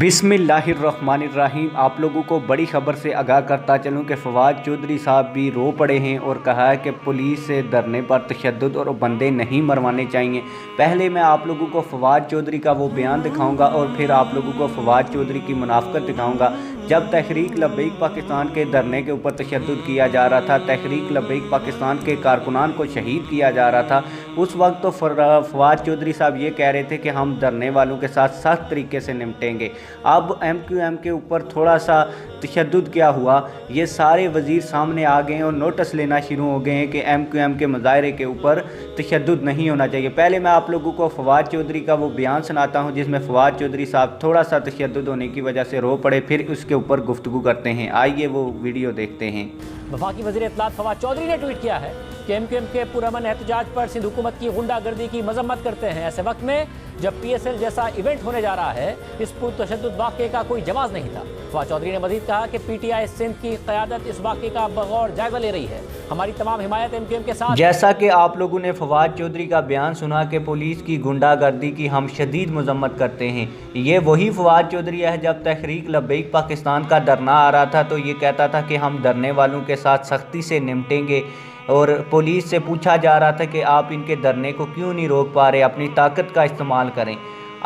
बिस्मिल्लाहिर्रहमानिर्रहीम। आप लोगों को बड़ी ख़बर से आगाह करता चलूँ कि फवाद चौधरी साहब भी रो पड़े हैं और कहा है कि पुलिस से धरने पर तशद्दुद और बंदे नहीं मरवाने चाहिए। पहले मैं आप लोगों को फवाद चौधरी का वो बयान दिखाऊंगा और फिर आप लोगों को फवाद चौधरी की मुनाफ़कत दिखाऊंगा। जब तहरीक लब्बैक पाकिस्तान के धरने के ऊपर तशद्दुद किया जा रहा था, तहरीक लब्बैक पाकिस्तान के कारकुनान को शहीद किया जा रहा था, उस वक्त तो फवाद चौधरी साहब ये कह रहे थे कि हम धरने वालों के साथ सख्त तरीके से निपटेंगे। अब MQM के ऊपर थोड़ा सा तशद्दुद क्या हुआ, ये सारे वज़ीर सामने आ गए और नोटिस लेना शुरू हो गए हैं कि MQM के मुजाहरे के ऊपर तशद्दुद नहीं होना चाहिए। पहले मैं आप लोगों को फवाद चौधरी का वो बयान सुनाता हूँ जिसमें फवाद चौधरी साहब थोड़ा सा तशद्दुद होने की वजह से रो पड़े, फिर उसके ऊपर गुफ्तगू करते हैं। आइए वो वीडियो देखते हैं। वफाकी वज़ीर इत्तलात फवाद चौधरी ने ट्वीट किया है कि MQM के पुरअमन एहतजाज पर सिंध हुकूमत की गुंडागर्दी की मजम्मत करते हैं। ऐसे वक्त में जब PSL जैसा इवेंट होने जा रहा है, इस पुरतशद्दुद वाक़े का कोई जवाब नहीं था। फवाद चौधरी ने मज़ीद कहा कि PTI सिंध की क़यादत इस वाक़े का बगौर जायज़ा ले रही है। हमारी तमाम हिमायत MQM के साथ। जैसा कि आप लोगों ने फवाद चौधरी का बयान सुना कि पुलिस की गुंडागर्दी की हम शदीद मजम्मत करते हैं, ये वही फवाद चौधरी है जब तहरीक लब्बैक पाकिस्तान का धरना आ रहा था तो ये कहता था कि हम धरने वालों के साथ सख्ती से निपटेंगे और पुलिस से पूछा जा रहा था कि आप इनके धरने को क्यों नहीं रोक पा रहे, अपनी ताकत का इस्तेमाल करें।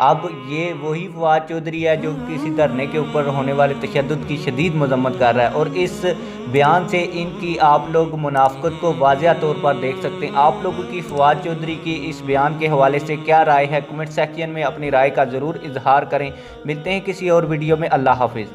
अब ये वही फवाद चौधरी है जो किसी धरने के ऊपर होने वाले तशद्दुद की शदीद मजम्मत कर रहा है और इस बयान से इनकी आप लोग मुनाफ़कत को वाज़िया तौर पर देख सकते हैं। आप लोगों की फवाद चौधरी की इस बयान के हवाले से क्या राय है, कमेंट सेक्शन में अपनी राय का ज़रूर इजहार करें। मिलते हैं किसी और वीडियो में। अल्लाह हाफिज़।